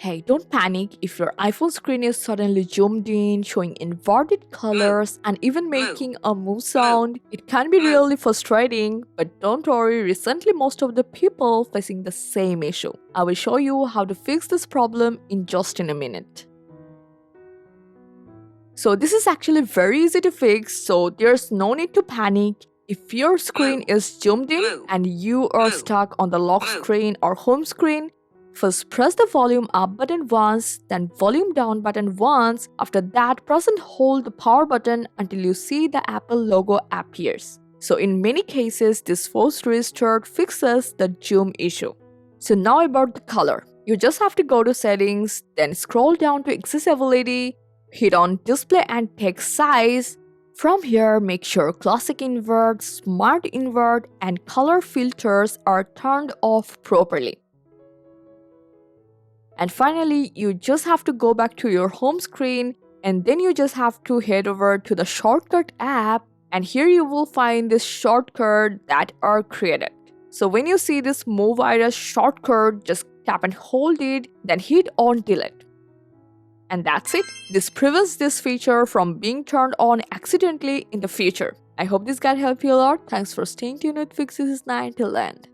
Hey, don't panic if your iPhone screen is suddenly zoomed in, showing inverted colors, and even making a moo sound. It can be really frustrating, but don't worry, recently most of the people facing the same issue. I will show you how to fix this problem in just in a minute. So this is actually very easy to fix, so there's no need to panic. If your screen is zoomed in and you are stuck on the lock screen or home screen, first press the volume up button once, then volume down button once. After that, press and hold the power button until you see the Apple logo appears. So in many cases, this forced restart fixes the zoom issue. So now about the color. You just have to go to settings, then scroll down to accessibility, hit on display and text size. From here, make sure classic invert, smart invert, and color filters are turned off properly. And finally, you just have to go back to your home screen and then you just have to head over to the shortcut app, and here you will find this shortcut that are created. So when you see this Moo Virus shortcut, just tap and hold it, then hit on delete. And that's it. This prevents this feature from being turned on accidentally in the future. I hope this guide helped you a lot. Thanks for staying tuned with Fix369 till the end.